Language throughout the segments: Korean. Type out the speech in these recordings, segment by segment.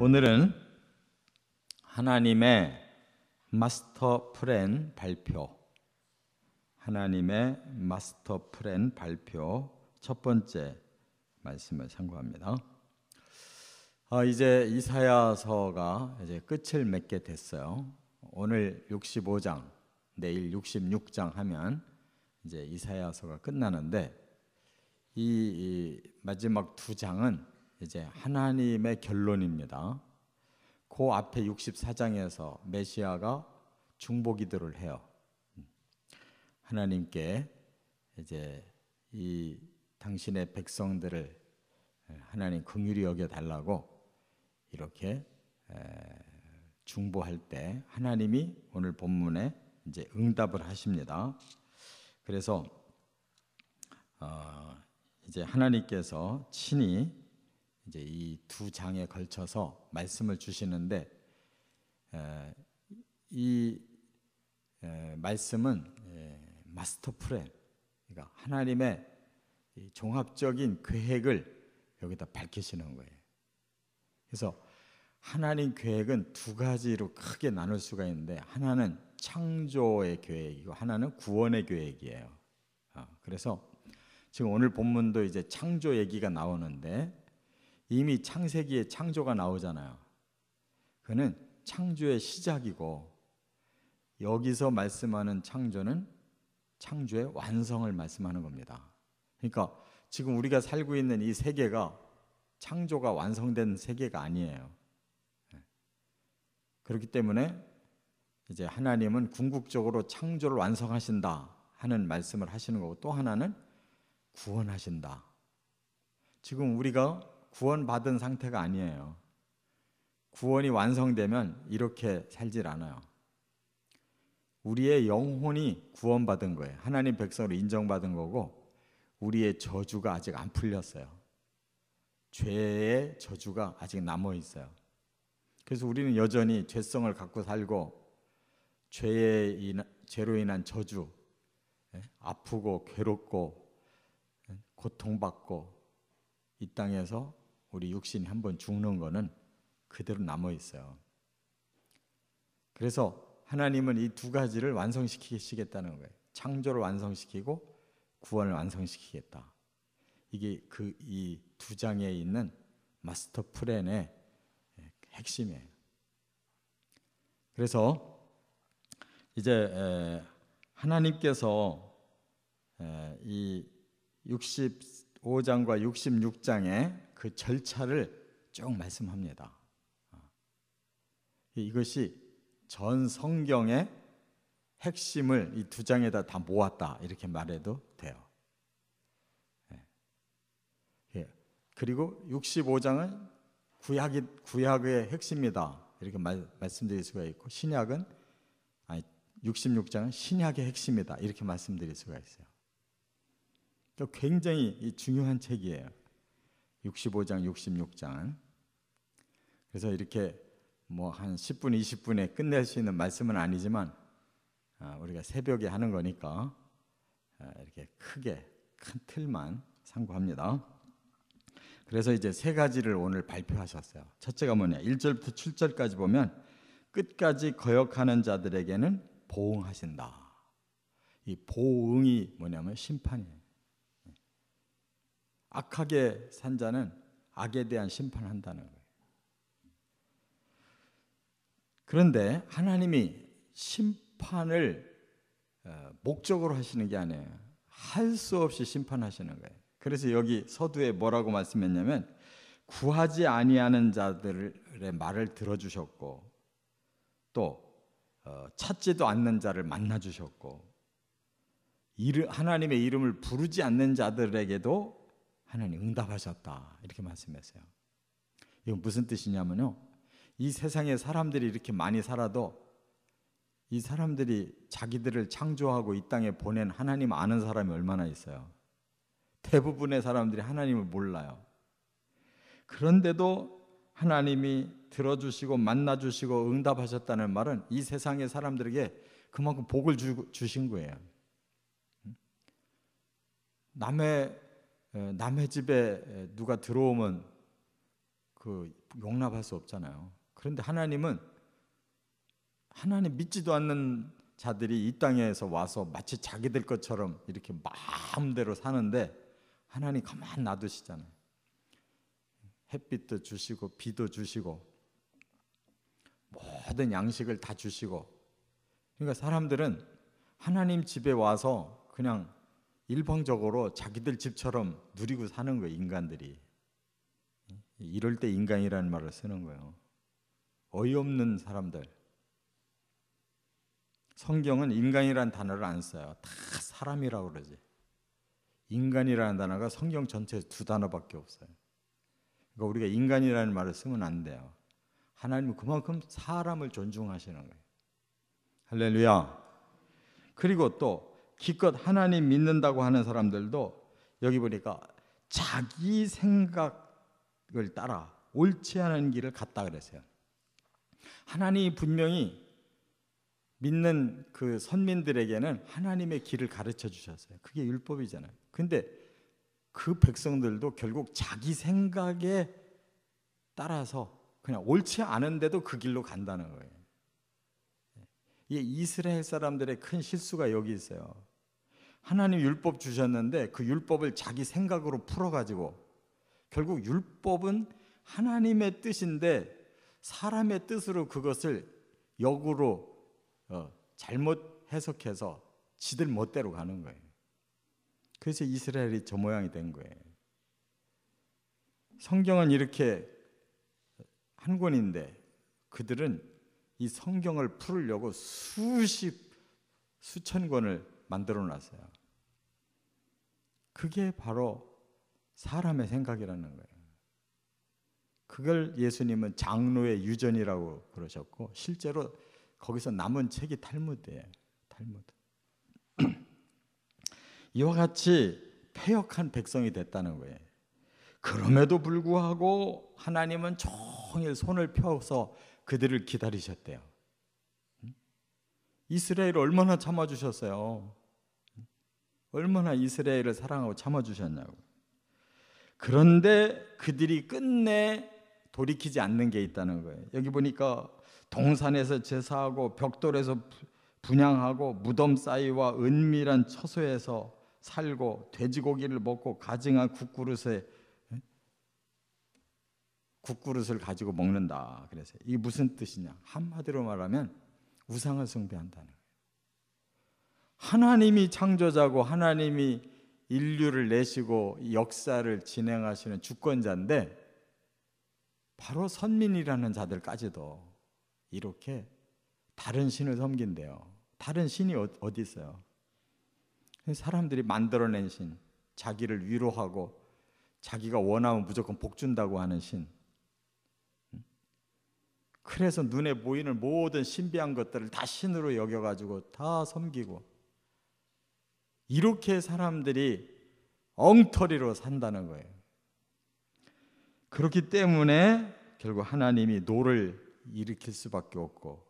오늘은 하나님의 마스터 플랜 발표, 하나님의 마스터 플랜 발표 첫 번째 말씀을 참고합니다. 이제 이사야서가 이제 끝을 맺게 됐어요. 오늘 65장, 내일 66장 하면 이제 이사야서가 끝나는데 이 마지막 두 장은 이제 하나님의 결론입니다. 그 앞에 64장에서 메시아가 중보기도를 해요. 하나님께 이제 이 당신의 백성들을 하나님 긍휼히 여겨 달라고 이렇게 중보할 때 하나님이 오늘 본문에 이제 응답을 하십니다. 그래서 이제 하나님께서 친히 이제 이 두 장에 걸쳐서 말씀을 주시는데 이 말씀은 마스터 플랜, 그러니까 하나님의 종합적인 계획을 여기다 밝히시는 거예요. 그래서 하나님 계획은 두 가지로 크게 나눌 수가 있는데 하나는 창조의 계획이고 하나는 구원의 계획이에요. 그래서 지금 오늘 본문도 이제 창조 얘기가 나오는데 이미 창세기에 창조가 나오잖아요. 그는 창조의 시작이고 여기서 말씀하는 창조는 창조의 완성을 말씀하는 겁니다. 그러니까 지금 우리가 살고 있는 이 세계가 창조가 완성된 세계가 아니에요. 그렇기 때문에 이제 하나님은 궁극적으로 창조를 완성하신다 하는 말씀을 하시는 거고 또 하나는 구원하신다. 지금 우리가 구원받은 상태가 아니에요. 구원이 완성되면 이렇게 살질 않아요. 우리의 영혼이 구원받은 거예요. 하나님 백성으로 인정받은 거고 우리의 저주가 아직 안 풀렸어요. 죄의 저주가 아직 남아 있어요. 그래서 우리는 여전히 죄성을 갖고 살고 죄로 인한 저주, 아프고 괴롭고 고통받고 이 땅에서 우리 육신이 한번 죽는 거는 그대로 남아 있어요. 그래서 하나님은 이 두 가지를 완성시키시겠다는 거예요. 창조를 완성시키고 구원을 완성시키겠다. 이게 이 두 장에 있는 마스터 플랜의 핵심이에요. 그래서 이제 하나님께서 이 65장과 66장의 그 절차를 쭉 말씀합니다. 이것이 전 성경의 핵심을 이 두 장에다 다 모았다 이렇게 말해도 돼요. 그리고 65장은 구약의 핵심이다 이렇게 말씀드릴 수가 있고 66장은 신약의 핵심이다 이렇게 말씀드릴 수가 있어요. 굉장히 중요한 책이에요. 65장, 66장은. 그래서 이렇게 뭐 한 10분, 20분에 끝낼 수 있는 말씀은 아니지만 우리가 새벽에 하는 거니까 이렇게 크게 큰 틀만 참고합니다. 그래서 이제 세 가지를 오늘 발표하셨어요. 첫째가 뭐냐? 1절부터 7절까지 보면 끝까지 거역하는 자들에게는 보응하신다. 이 보응이 뭐냐면 심판이에요. 악하게 산 자는 악에 대한 심판한다는 거예요. 그런데 하나님이 심판을 목적으로 하시는 게 아니에요. 할 수 없이 심판하시는 거예요. 그래서 여기 서두에 뭐라고 말씀했냐면 구하지 아니하는 자들의 말을 들어주셨고 또 찾지도 않는 자를 만나주셨고 하나님의 이름을 부르지 않는 자들에게도 하나님 응답하셨다 이렇게 말씀했어요. 이건 무슨 뜻이냐면요, 이 세상에 사람들이 이렇게 많이 살아도 이 사람들이 자기들을 창조하고 이 땅에 보낸 하나님 아는 사람이 얼마나 있어요. 대부분의 사람들이 하나님을 몰라요. 그런데도 하나님이 들어주시고 만나주시고 응답하셨다는 말은 이 세상의 사람들에게 그만큼 복을 주신 거예요. 남의 집에 누가 들어오면 용납할 수 없잖아요. 그런데 하나님은 하나님 믿지도 않는 자들이 이 땅에서 와서 마치 자기들 것처럼 이렇게 마음대로 사는데 하나님 가만 놔두시잖아요. 햇빛도 주시고 비도 주시고 모든 양식을 다 주시고. 그러니까 사람들은 하나님 집에 와서 그냥 일방적으로 자기들 집처럼 누리고 사는 거예요. 인간들이. 이럴 때 인간이라는 말을 쓰는 거예요. 어이없는 사람들. 성경은 인간이라는 단어를 안 써요. 다 사람이라고 그러지. 인간이라는 단어가 성경 전체에 2단어밖에 없어요. 그러니까 우리가 인간이라는 말을 쓰면 안 돼요. 하나님은 그만큼 사람을 존중하시는 거예요. 할렐루야. 그리고 또 기껏 하나님 믿는다고 하는 사람들도 여기 보니까 자기 생각을 따라 옳지 않은 길을 갔다 그랬어요. 하나님이 분명히 믿는 그 선민들에게는 하나님의 길을 가르쳐 주셨어요. 그게 율법이잖아요. 근데 그 백성들도 결국 자기 생각에 따라서 그냥 옳지 않은데도 그 길로 간다는 거예요. 이 이스라엘 사람들의 큰 실수가 여기 있어요. 하나님 율법 주셨는데 그 율법을 자기 생각으로 풀어가지고 결국 율법은 하나님의 뜻인데 사람의 뜻으로 그것을 역으로 잘못 해석해서 지들 멋대로 가는 거예요. 그래서 이스라엘이 저 모양이 된 거예요. 성경은 이렇게 한 권인데 그들은 이 성경을 풀으려고 수천 권을 만들어 놨어요. 그게 바로 사람의 생각이라는 거예요. 그걸 예수님은 장로의 유전이라고 그러셨고 실제로 거기서 남은 책이 탈무드예요. 탈무드. 이와 같이 패역한 백성이 됐다는 거예요. 그럼에도 불구하고 하나님은 종일 손을 펴서 그들을 기다리셨대요. 이스라엘을 얼마나 참아주셨어요. 얼마나 이스라엘을 사랑하고 참아주셨냐고. 그런데 그들이 끝내 돌이키지 않는 게 있다는 거예요. 여기 보니까 동산에서 제사하고 벽돌에서 분향하고 무덤 사이와 은밀한 처소에서 살고 돼지고기를 먹고 가증한 국그릇을 가지고 먹는다. 그래서 이게 무슨 뜻이냐? 한마디로 말하면 우상을 숭배한다는 거예요. 하나님이 창조자고 하나님이 인류를 내시고 역사를 진행하시는 주권자인데 바로 선민이라는 자들까지도 이렇게 다른 신을 섬긴대요. 다른 신이 어디 있어요? 사람들이 만들어낸 신, 자기를 위로하고 자기가 원하면 무조건 복 준다고 하는 신. 그래서 눈에 보이는 모든 신비한 것들을 다 신으로 여겨가지고 다 섬기고 이렇게 사람들이 엉터리로 산다는 거예요. 그렇기 때문에 결국 하나님이 노를 일으킬 수밖에 없고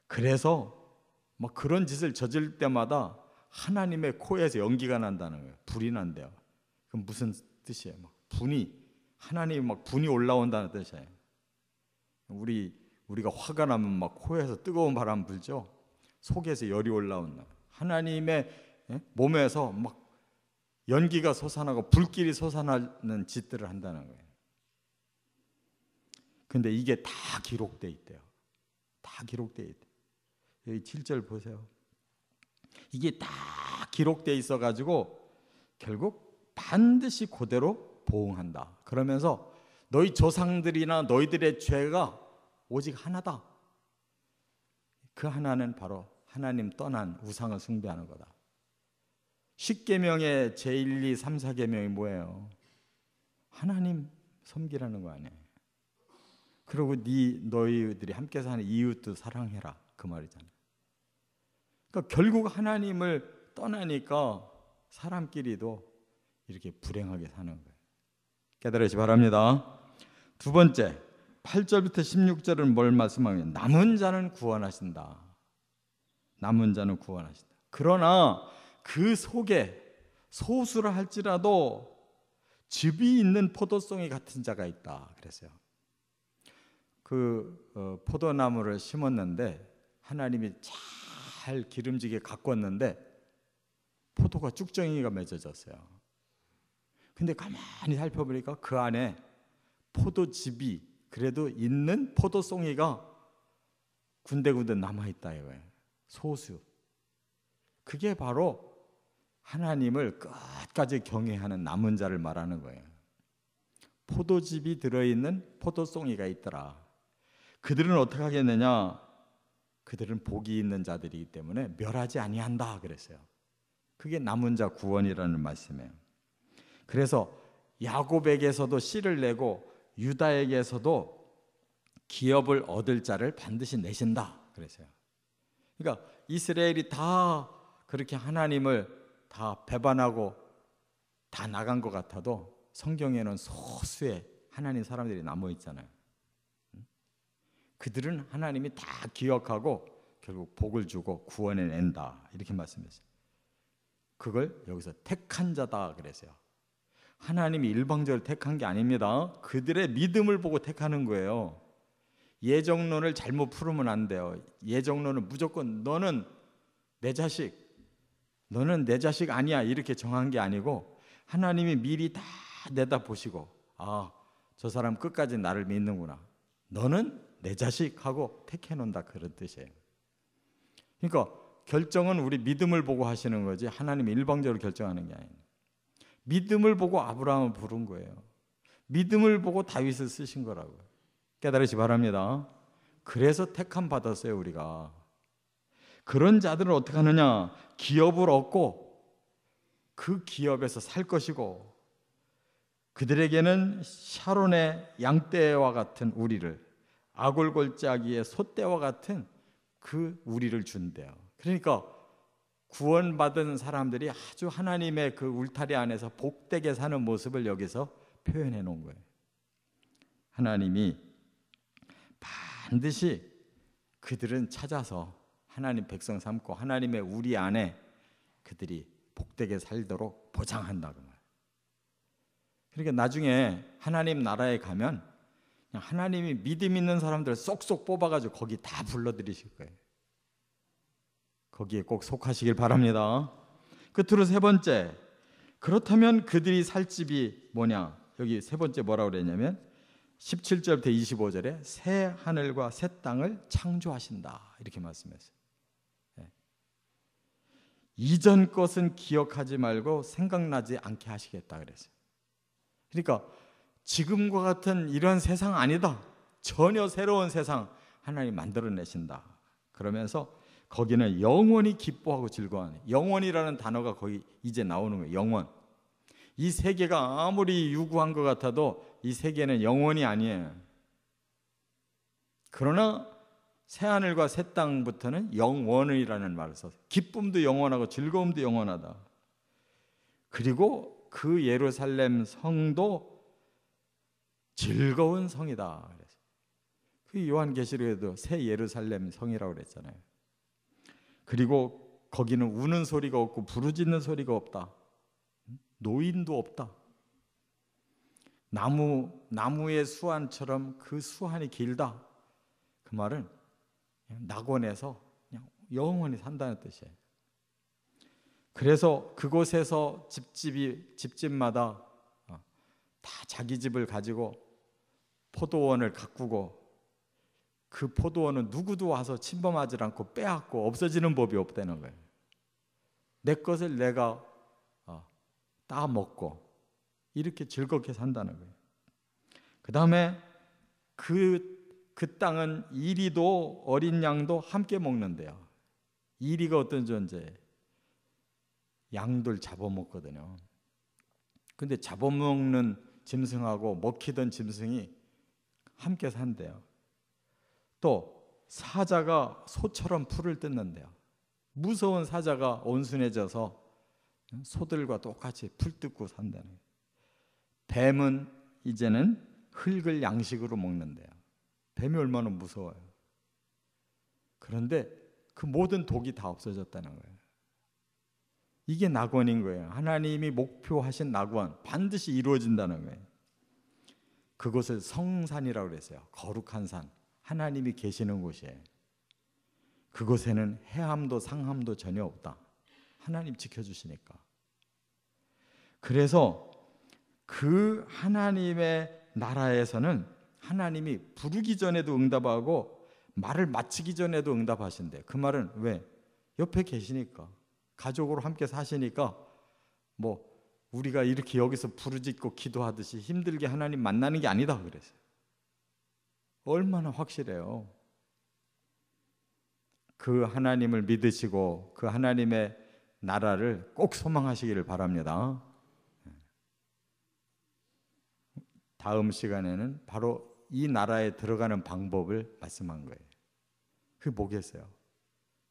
그래서 막 그런 짓을 저질 때마다 하나님의 코에서 연기가 난다는 거예요. 불이 난대요. 그럼 무슨 뜻이에요? 막 하나님이 막 분이 올라온다는 뜻이에요. 우리가 화가 나면 막 코에서 뜨거운 바람 불죠. 속에서 열이 올라온다. 하나님의 몸에서 막 연기가 솟아나고 불길이 솟아나는 짓들을 한다는 거예요. 근데 이게 다 기록돼 있대요. 다 기록돼 있대요. 여기 7절 보세요. 이게 다 기록돼 있어가지고 결국 반드시 그대로 보응한다. 그러면서 너희 조상들이나 너희들의 죄가 오직 하나다. 그 하나는 바로 하나님 떠난 우상을 숭배하는 거다. 10계명의 제1, 2, 3, 4계명이 뭐예요? 하나님 섬기라는 거 아니에요. 그리고 너희들이 함께 사는 이웃도 사랑해라 그 말이잖아요. 그러니까 결국 하나님을 떠나니까 사람끼리도 이렇게 불행하게 사는 거예요. 깨달으시 바랍니다. 두 번째 8절부터 16절은 뭘 말씀하냐면 남은 자는 구원하신다. 남은 자는 구원하신다. 그러나 그 속에 소수라 할지라도 즙이 있는 포도송이 같은 자가 있다 그랬어요. 포도나무를 심었는데 하나님이 잘 기름지게 가꿨는데 포도가 쭉정이가 맺어졌어요. 근데 가만히 살펴보니까 그 안에 포도즙이 그래도 있는 포도송이가 군데군데 남아있다 이거예요. 소수. 그게 바로 하나님을 끝까지 경외하는 남은 자를 말하는 거예요. 포도즙이 들어있는 포도송이가 있더라. 그들은 어떻게 하겠느냐? 그들은 복이 있는 자들이기 때문에 멸하지 아니한다 그랬어요. 그게 남은 자 구원이라는 말씀이에요. 그래서 야곱에게서도 씨를 내고 유다에게서도 기업을 얻을 자를 반드시 내신다 그랬어요. 그러니까 이스라엘이 다 그렇게 하나님을 다 배반하고 다 나간 것 같아도 성경에는 소수의 하나님 사람들이 남아 있잖아요. 그들은 하나님이 다 기억하고 결국 복을 주고 구원해낸다 이렇게 말씀했어요. 그걸 여기서 택한 자다 그랬어요. 하나님이 일방적으로 택한 게 아닙니다. 그들의 믿음을 보고 택하는 거예요. 예정론을 잘못 풀으면 안 돼요. 예정론은 무조건 너는 내 자식, 너는 내 자식 아니야 이렇게 정한 게 아니고 하나님이 미리 다 내다보시고 저 사람 끝까지 나를 믿는구나. 너는 내 자식 하고 택해놓는다 그런 뜻이에요. 그러니까 결정은 우리 믿음을 보고 하시는 거지 하나님이 일방적으로 결정하는 게 아니에요. 믿음을 보고 아브라함을 부른 거예요. 믿음을 보고 다윗을 쓰신 거라고요. 깨달으시 바랍니다. 그래서 택함 받았어요 우리가. 그런 자들은 어떻게 하느냐? 기업을 얻고 그 기업에서 살 것이고 그들에게는 샤론의 양떼와 같은 우리를 아골골짜기의 소떼와 같은 그 우리를 준대요. 그러니까 구원받은 사람들이 아주 하나님의 그 울타리 안에서 복되게 사는 모습을 여기서 표현해 놓은 거예요. 하나님이 반드시 그들은 찾아서 하나님 백성 삼고 하나님의 우리 안에 그들이 복되게 살도록 보장한다고 말해요. 그러니까 나중에 하나님 나라에 가면 하나님이 믿음 있는 사람들을 쏙쏙 뽑아가지고 거기 다 불러들이실 거예요. 거기에 꼭 속하시길 바랍니다. 끝으로 세 번째, 그렇다면 그들이 살 집이 뭐냐? 여기 세 번째 뭐라고 그랬냐면 17절부터 25절에 새 하늘과 새 땅을 창조하신다 이렇게 말씀했어요. 이전 것은 기억하지 말고 생각나지 않게 하시겠다 그랬어요. 그러니까 지금과 같은 이런 세상 아니다. 전혀 새로운 세상 하나님 만들어내신다. 그러면서 거기는 영원히 기뻐하고 즐거워하는, 영원이라는 단어가 거기 이제 나오는 거예요. 영원. 이 세계가 아무리 유구한 것 같아도 이 세계는 영원이 아니에요. 그러나 새하늘과 새 땅부터는 영원이라는 말을 써서 기쁨도 영원하고 즐거움도 영원하다. 그리고 그 예루살렘 성도 즐거운 성이다. 그 요한계시록에도 새 예루살렘 성이라고 그랬잖아요. 그리고 거기는 우는 소리가 없고 부르짖는 소리가 없다. 노인도 없다. 나무의 수완처럼 그 수완이 길다. 그 말은 낙원에서 그냥 영원히 산다는 뜻이에요. 그래서 그곳에서 집집마다 다 자기 집을 가지고 포도원을 가꾸고 그 포도원은 누구도 와서 침범하지 않고 빼앗고 없어지는 법이 없다는 거예요. 내 것을 내가 따먹고 이렇게 즐겁게 산다는 거예요. 그 다음에 그 땅은 이리도 어린 양도 함께 먹는데요. 이리가 어떤 존재예요? 양들 잡아먹거든요. 근데 잡아먹는 짐승하고 먹히던 짐승이 함께 산대요. 또 사자가 소처럼 풀을 뜯는데요. 무서운 사자가 온순해져서 소들과 똑같이 풀 뜯고 산다는 거예요. 뱀은 이제는 흙을 양식으로 먹는데요. 뱀이 얼마나 무서워요. 그런데 그 모든 독이 다 없어졌다는 거예요. 이게 낙원인 거예요. 하나님이 목표하신 낙원 반드시 이루어진다는 거예요. 그곳을 성산이라고 그랬어요. 거룩한 산, 하나님이 계시는 곳이에요. 그곳에는 해함도 상함도 전혀 없다. 하나님 지켜주시니까. 그래서 그 하나님의 나라에서는 하나님이 부르기 전에도 응답하고 말을 마치기 전에도 응답하신대. 그 말은 왜? 옆에 계시니까, 가족으로 함께 사시니까, 뭐 우리가 이렇게 여기서 부르짖고 기도하듯이 힘들게 하나님 만나는 게 아니다 그랬어요. 얼마나 확실해요. 그 하나님을 믿으시고 그 하나님의 나라를 꼭 소망하시기를 바랍니다. 다음 시간에는 바로 이 나라에 들어가는 방법을 말씀한 거예요. 그게 뭐겠어요?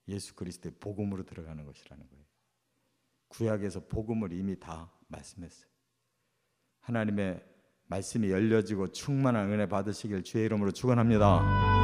예수 그리스도의 복음으로 들어가는 것이라는 거예요. 구약에서 복음을 이미 다 말씀했어요. 하나님의 말씀이 열려지고 충만한 은혜 받으시길 주의 이름으로 축원합니다.